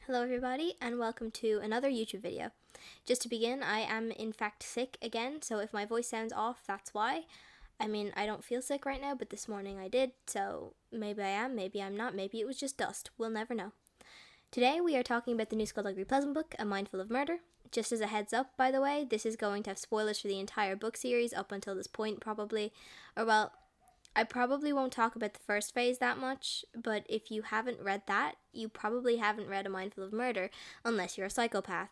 Hello everybody and welcome to another YouTube video. Just to begin, I am in fact sick again, so if my voice sounds off, that's why. I mean, I don't feel sick right now, but this morning I did, so maybe I am, maybe I'm not, maybe it was just dust. We'll never know. Today we are talking about the new Skulduggery Pleasant book, A Mind Full of Murder. Just as a heads up, by the way, this is going to have spoilers for the entire book series up until this point probably. Or well, I probably won't talk about the first phase that much, but if you haven't read that, you probably haven't read A Mind Full of Murder, unless you're a psychopath.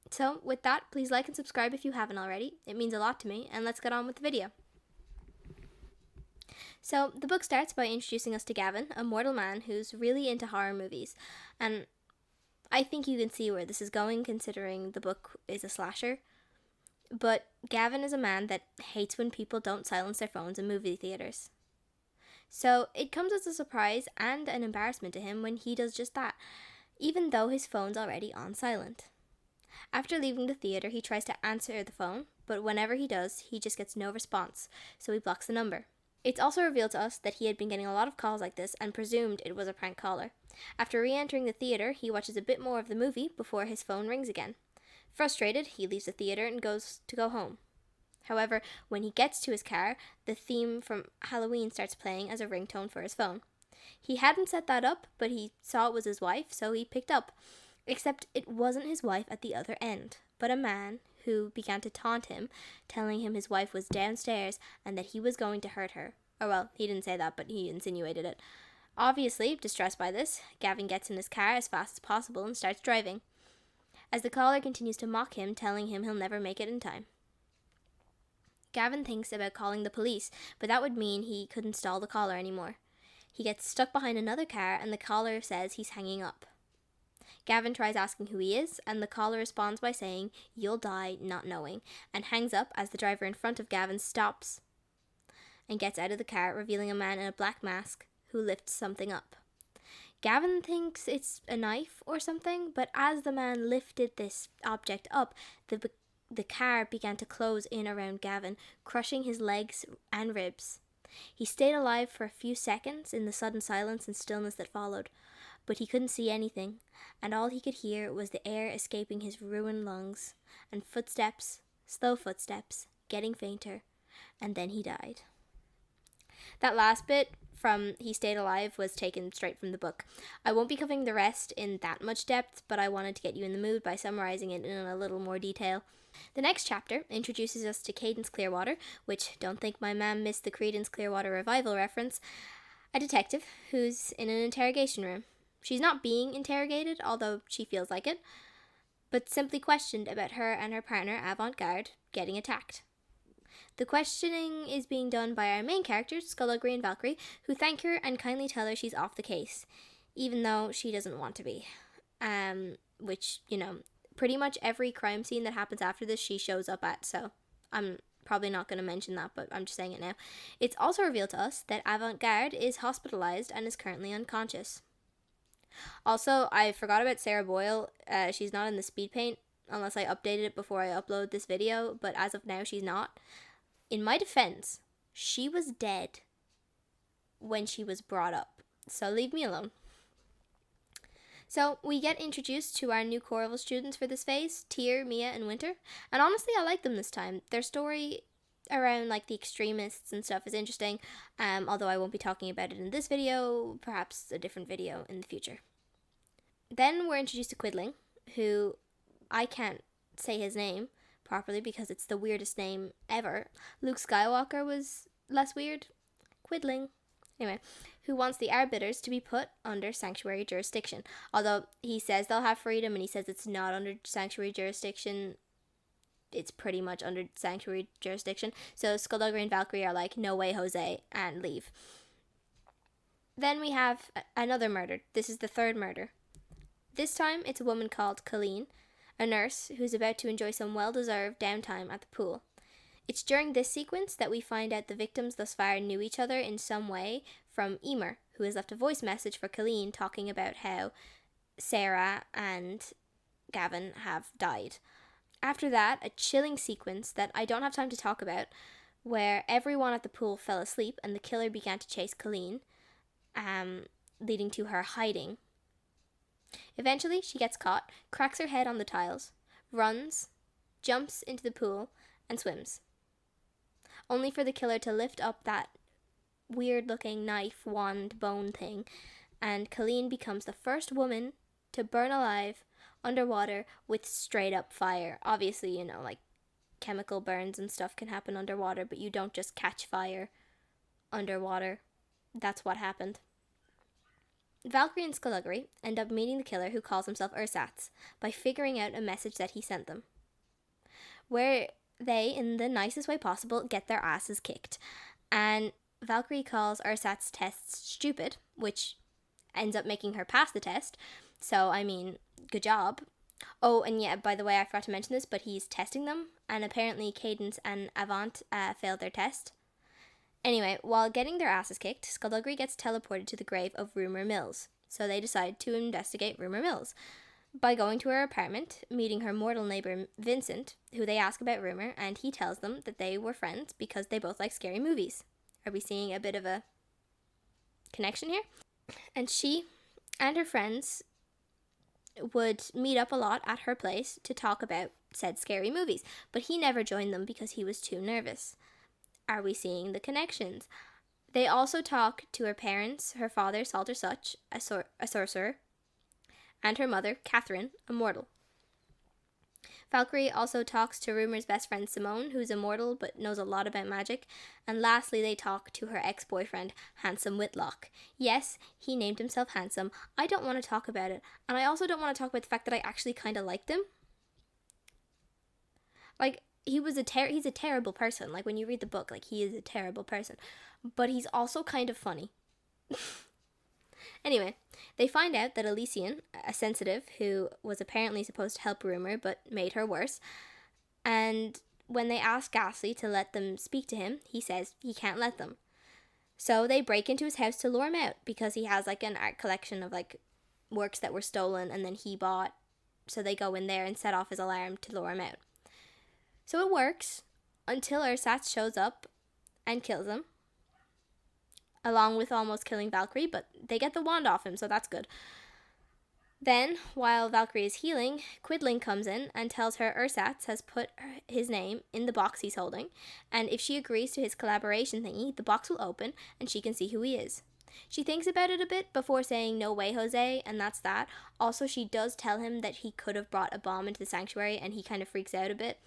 So, with that, please like and subscribe if you haven't already. It means a lot to me, and let's get on with the video. So, the book starts by introducing us to Gavin, a mortal man who's really into horror movies, and I think you can see where this is going considering the book is a slasher. But Gavin is a man that hates when people don't silence their phones in movie theaters. So it comes as a surprise and an embarrassment to him when he does just that, even though his phone's already on silent. After leaving the theater, he tries to answer the phone, but whenever he does, he just gets no response, so he blocks the number. It's also revealed to us that he had been getting a lot of calls like this and presumed it was a prank caller. After re-entering the theater, he watches a bit more of the movie before his phone rings again. Frustrated, he leaves the theater and goes to go home. However, when he gets to his car, the theme from Halloween starts playing as a ringtone for his phone. He hadn't set that up, but he saw it was his wife, so he picked up. Except it wasn't his wife at the other end, but a man who began to taunt him, telling him his wife was downstairs and that he was going to hurt her. Oh well, he didn't say that, but he insinuated it. Obviously, distressed by this, Gavin gets in his car as fast as possible and starts driving, as the caller continues to mock him, telling him he'll never make it in time. Gavin thinks about calling the police, but that would mean he couldn't stall the caller anymore. He gets stuck behind another car and the caller says he's hanging up. Gavin tries asking who he is, and the caller responds by saying, "You'll die not knowing," and hangs up as the driver in front of Gavin stops and gets out of the car, revealing a man in a black mask who lifts something up. Gavin thinks it's a knife or something, but as the man lifted this object up, the car began to close in around Gavin, crushing his legs and ribs. He stayed alive for a few seconds in the sudden silence and stillness that followed, but he couldn't see anything, and all he could hear was the air escaping his ruined lungs, and footsteps, slow footsteps, getting fainter, and then he died. That last bit from "he stayed alive" was taken straight from the book. I won't be covering the rest in that much depth, but I wanted to get you in the mood by summarizing it in a little more detail. The next chapter introduces us to Cadence Clearwater, which, don't think my mam missed the Creedence Clearwater Revival reference, a detective who's in an interrogation room. She's not being interrogated, although she feels like it, but simply questioned about her and her partner, Avant-Garde, getting attacked. The questioning is being done by our main characters, Skulduggery and Valkyrie, who thank her and kindly tell her she's off the case, even though she doesn't want to be. Which, pretty much every crime scene that happens after this, she shows up at, so I'm probably not going to mention that, but I'm just saying it now. It's also revealed to us that Avant-Garde is hospitalized and is currently unconscious. Also, I forgot about Sarah Boyle. She's not in the SPEEDPAINT, unless I updated it before I upload this video, but as of now, she's not. In my defense, she was dead when she was brought up, so leave me alone. So we get introduced to our new Corval students for this phase, Tyr, Mia, and Winter, and honestly I like them this time. Their story around the extremists and stuff is interesting, although I won't be talking about it in this video, perhaps a different video in the future. Then we're introduced to Quidling, who I can't say his name properly because it's the weirdest name ever. Luke Skywalker was less weird. Quidling. Anyway, who wants the Arbiters to be put under sanctuary jurisdiction. Although he says they'll have freedom and he says it's not under sanctuary jurisdiction, it's pretty much under sanctuary jurisdiction. So Skulduggery and Valkyrie are like, "No way, Jose," and leave. Then we have another murder. This is the third murder. This time it's a woman called Colleen, a nurse who's about to enjoy some well-deserved downtime at the pool. It's during this sequence that we find out the victims thus far knew each other in some way from Emer, who has left a voice message for Colleen talking about how Sarah and Gavin have died. After that, a chilling sequence that I don't have time to talk about, where everyone at the pool fell asleep and the killer began to chase Colleen, leading to her hiding Eventually, she gets caught, cracks her head on the tiles, runs, jumps into the pool, and swims. Only for the killer to lift up that weird-looking knife, wand, bone thing, and Colleen becomes the first woman to burn alive underwater with straight-up fire. Obviously, you know, like, chemical burns and stuff can happen underwater, but you don't just catch fire underwater. That's what happened. Valkyrie and Skulduggery end up meeting the killer, who calls himself Ersatz, by figuring out a message that he sent them, where they, in the nicest way possible, get their asses kicked. And Valkyrie calls Ersatz's tests stupid, which ends up making her pass the test. So, I mean, good job. Oh, and yeah, by the way, I forgot to mention this, but he's testing them, and apparently Cadence and Avant failed their test. Anyway, while getting their asses kicked, Skulduggery gets teleported to the grave of Rumour Mills, so they decide to investigate Rumour Mills by going to her apartment, meeting her mortal neighbour Vincent, who they ask about Rumour, and he tells them that they were friends because they both like scary movies. Are we seeing a bit of a connection here? And she and her friends would meet up a lot at her place to talk about said scary movies, but he never joined them because he was too nervous. Are we seeing the connections? They also talk to her parents, her father, Salter Such, a sorcerer, and her mother, Catherine, a mortal. Valkyrie also talks to Rumour's best friend, Simone, who's immortal but knows a lot about magic. And lastly, they talk to her ex-boyfriend, Handsome Whitlock. Yes, he named himself Handsome. I don't want to talk about it. And I also don't want to talk about the fact that I actually kind of liked him. Like, he's a terrible person. Like, when you read the book, like, he is a terrible person. But he's also kind of funny. Anyway, they find out that Elysian, a sensitive who was apparently supposed to help Rumour but made her worse, and when they ask Ghastly to let them speak to him, he says he can't let them. So they break into his house to lure him out because he has like an art collection of like works that were stolen and then he bought. So they go in there and set off his alarm to lure him out. So it works until Ersatz shows up and kills him, along with almost killing Valkyrie, but they get the wand off him, so that's good. Then, while Valkyrie is healing, Quidling comes in and tells her Ersatz has put his name in the box he's holding, and if she agrees to his collaboration thingy, the box will open and she can see who he is. She thinks about it a bit before saying, "No way, Jose," and that's that. Also, she does tell him that he could have brought a bomb into the sanctuary, and he kind of freaks out a bit.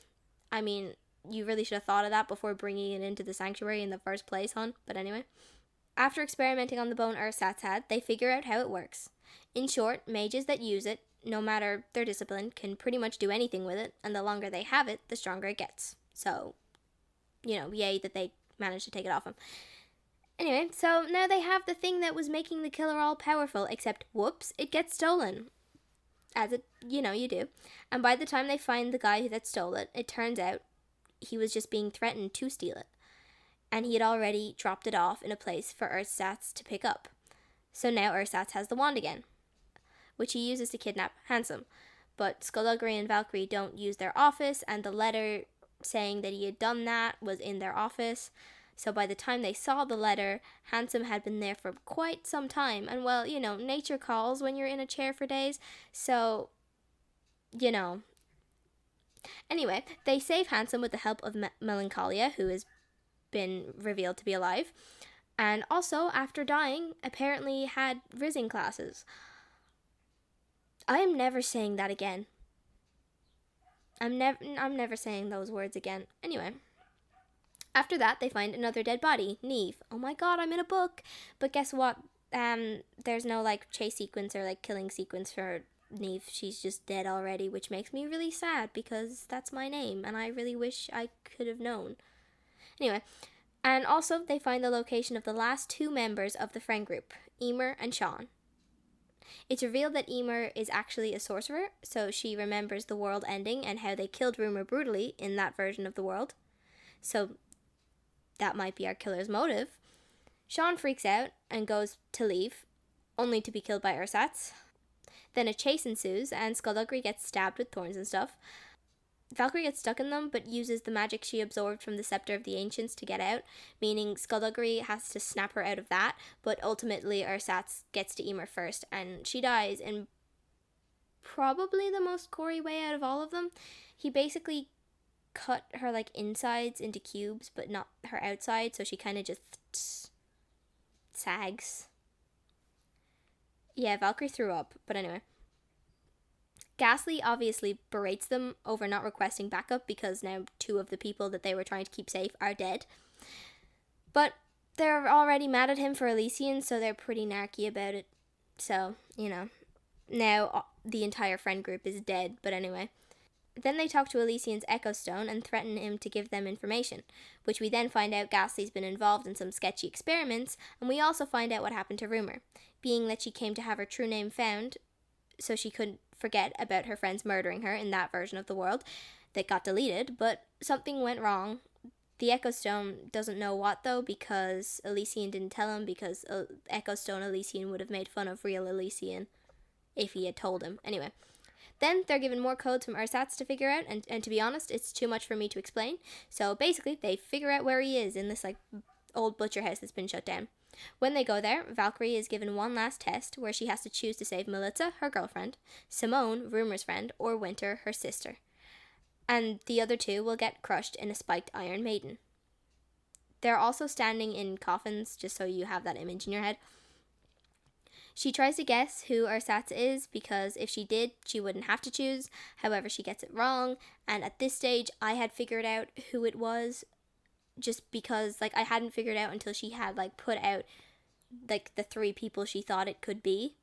I mean, you really should have thought of that before bringing it into the sanctuary in the first place, hon, but anyway. After experimenting on the bone Ersatz had, they figure out how it works. In short, mages that use it, no matter their discipline, can pretty much do anything with it, and the longer they have it, the stronger it gets. So, you know, yay that they managed to take it off him. Anyway, so now they have the thing that was making the killer all powerful, except, whoops, it gets stolen. As it, you know, you do. And by the time they find the guy that stole it, it turns out he was just being threatened to steal it. And he had already dropped it off in a place for Ersatz to pick up. So now Ersatz has the wand again, which he uses to kidnap Handsome. But Skulduggery and Valkyrie don't use their office, and the letter saying that he had done that was in their office. So by the time they saw the letter, Handsome had been there for quite some time. And well, you know, nature calls when you're in a chair for days. So, you know. Anyway, they save Handsome with the help of Melancholia, who has been revealed to be alive. And also, after dying, apparently had rising classes. I am never saying that again. I'm never saying those words again. Anyway. After that, they find another dead body, Neve. Oh my god, I'm in a book. But guess what? There's no like chase sequence or like killing sequence for Neve. She's just dead already, which makes me really sad because that's my name and I really wish I could have known. Anyway, and also they find the location of the last two members of the friend group, Emer and Sean. It's revealed that Emer is actually a sorcerer, so she remembers the world ending and how they killed Rumour brutally in that version of the world. So that might be our killer's motive. Sean freaks out and goes to leave, only to be killed by Ersatz. Then a chase ensues, and Skulduggery gets stabbed with thorns and stuff. Valkyrie gets stuck in them, but uses the magic she absorbed from the Scepter of the Ancients to get out, meaning Skulduggery has to snap her out of that, but ultimately Ersatz gets to Emer first, and she dies in probably the most gory way out of all of them. He basically cut her like insides into cubes, but not her outside, so she kind of just sags. Yeah, Valkyrie threw up, but anyway. Ghastly obviously berates them over not requesting backup because now 2 of the people that they were trying to keep safe are dead. But they're already mad at him for Elysian, so they're pretty narky about it. So, now the entire friend group is dead, but anyway. Then they talk to Elysian's Echo Stone and threaten him to give them information, which we then find out Ghastly's been involved in some sketchy experiments, and we also find out what happened to Rumour, being that she came to have her true name found so she couldn't forget about her friends murdering her in that version of the world that got deleted, but something went wrong. The Echo Stone doesn't know what, though, because Elysian didn't tell him, because Echo Stone Elysian would have made fun of real Elysian if he had told him. Anyway. Then they're given more codes from ersatz to figure out, and to be honest, it's too much for me to explain. So basically, they figure out where he is in this like old butcher house that's been shut down. When they go there, Valkyrie is given one last test where she has to choose to save Melitza, her girlfriend, Simone, Rumour's friend, or Winter, her sister. And the other 2 will get crushed in a spiked Iron Maiden. They're also standing in coffins, just so you have that image in your head. She tries to guess who ersatz is, because if she did, she wouldn't have to choose. However, she gets it wrong, and at this stage, I had figured out who it was, just because, I hadn't figured out until she had, put out, the 3 people she thought it could be.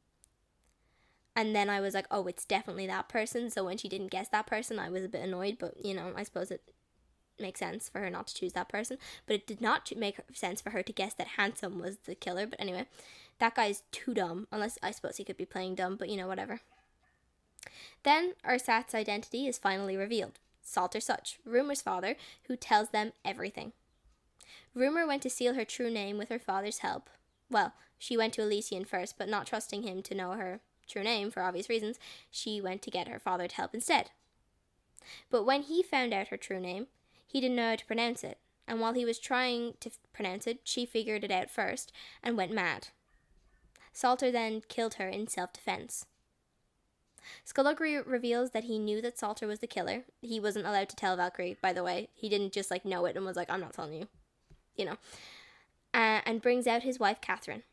And then I was like, oh, it's definitely that person, so when she didn't guess that person, I was a bit annoyed, but, I suppose it makes sense for her not to choose that person. But it did not make sense for her to guess that Handsome was the killer, but anyway. That guy's too dumb, unless I suppose he could be playing dumb, but whatever. Then Ursath's identity is finally revealed. Salter Such, Rumour's father, who tells them everything. Rumour went to seal her true name with her father's help. Well, she went to Elysian first, but not trusting him to know her true name for obvious reasons, she went to get her father to help instead. But when he found out her true name, he didn't know how to pronounce it, and while he was trying to pronounce it, she figured it out first and went mad. Salter then killed her in self-defense. Skulduggery reveals that he knew that Salter was the killer. He wasn't allowed to tell Valkyrie, by the way. He didn't just know it and was like, I'm not telling you. And brings out his wife Catherine.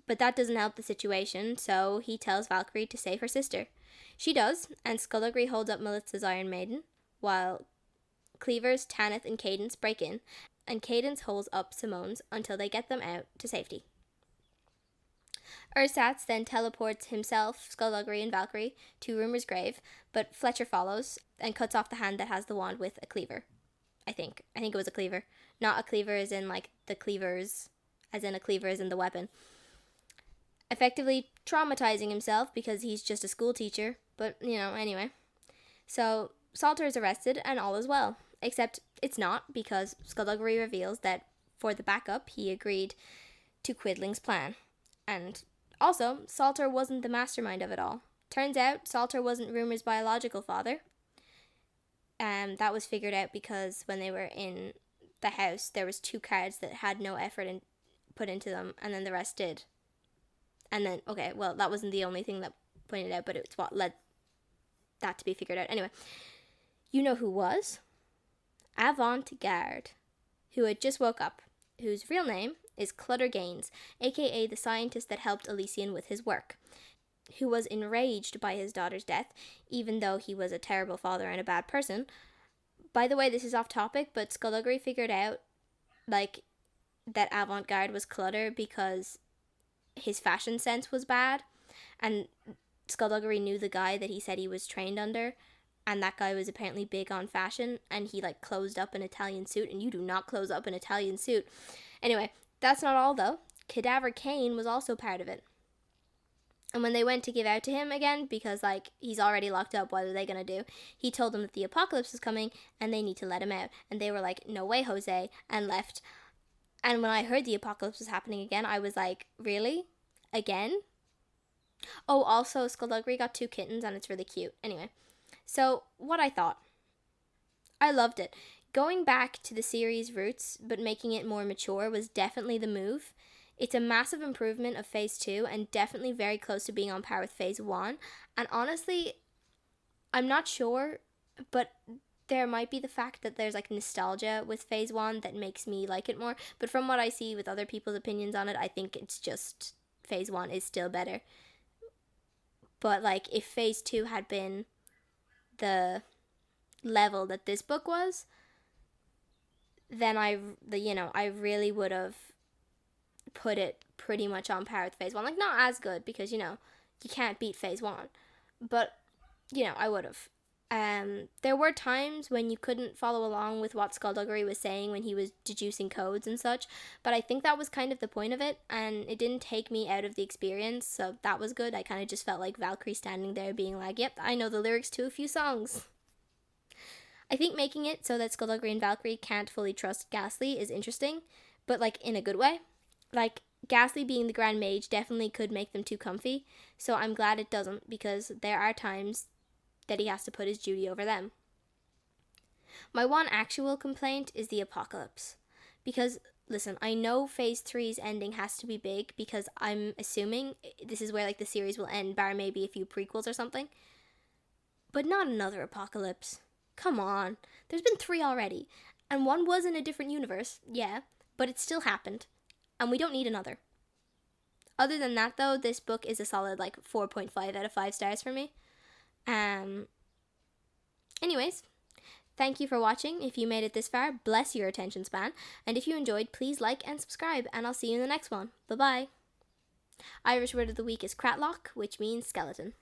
But that doesn't help the situation, so he tells Valkyrie to save her sister. She does, and Skulduggery holds up Melitza's Iron Maiden, while Cleavers, Tanith, and Cadence break in, and Cadence holds up Simone's until they get them out to safety. Ersatz then teleports himself, Skulduggery, and Valkyrie to Rumour's grave, but Fletcher follows and cuts off the hand that has the wand with a cleaver. I think it was a cleaver. Not a cleaver as in the cleavers, as in a cleaver as in the weapon. Effectively traumatizing himself because he's just a school teacher, but, anyway. So, Salter is arrested and all is well, except it's not, because Skulduggery reveals that for the backup, he agreed to Quidling's plan. And also, Salter wasn't the mastermind of it all. Turns out, Salter wasn't Rumour's biological father. That was figured out because when they were in the house, there was 2 cards that had no effort put into them, and then the rest did. And then, okay, well, that wasn't the only thing that pointed out, but it's what led that to be figured out. Anyway, you know who was? Avant-Garde, who had just woke up, whose real name is Clutter Gaines, aka the scientist that helped Elysian with his work, who was enraged by his daughter's death, even though he was a terrible father and a bad person. By the way, this is off topic, but Skulduggery figured out, that Avant-Garde was Clutter because his fashion sense was bad, and Skulduggery knew the guy that he said he was trained under, and that guy was apparently big on fashion, and he closed up an Italian suit, and you do not close up an Italian suit. Anyway, that's not all though. Cadaver Kane was also part of it. And when they went to give out to him again, because he's already locked up, what are they gonna do? He told them that the apocalypse was coming and they need to let him out. And they were like, no way, Jose, and left. And when I heard the apocalypse was happening again, I was like, really? Again? Oh, also, Skulduggery got 2 kittens and it's really cute. Anyway, so what I thought. I loved it. Going back to the series' roots, but making it more mature, was definitely the move. It's a massive improvement of Phase 2 and definitely very close to being on par with Phase 1. And honestly, I'm not sure, but there might be the fact that there's like nostalgia with phase 1 that makes me like it more. But from what I see with other people's opinions on it, I think it's just phase 1 is still better. But like if phase 2 had been the level that this book was, then I really would have put it pretty much on par with phase 1. Like, not as good because, you can't beat phase 1. But, I would have. There were times when you couldn't follow along with what Skulduggery was saying when he was deducing codes and such, but I think that was kind of the point of it, and it didn't take me out of the experience, so that was good. I kind of just felt like Valkyrie standing there being like, yep, I know the lyrics to a few songs. I think making it so that Skulduggery and Valkyrie can't fully trust Ghastly is interesting, but like in a good way. Like, Ghastly being the Grand Mage definitely could make them too comfy, so I'm glad it doesn't, because there are times that he has to put his duty over them. My one actual complaint is the apocalypse. Because, listen, I know phase 3's ending has to be big, because I'm assuming this is where like the series will end, bar maybe a few prequels or something. But not another apocalypse. Come on. There's been 3 already. And one was in a different universe, yeah, but it still happened. And we don't need another. Other than that, though, this book is a solid like 4.5 out of 5 stars for me. Anyways, thank you for watching. If you made it this far, bless your attention span. And if you enjoyed, please like and subscribe, and I'll see you in the next one. Bye-bye. Irish word of the week is cratlock, which means skeleton.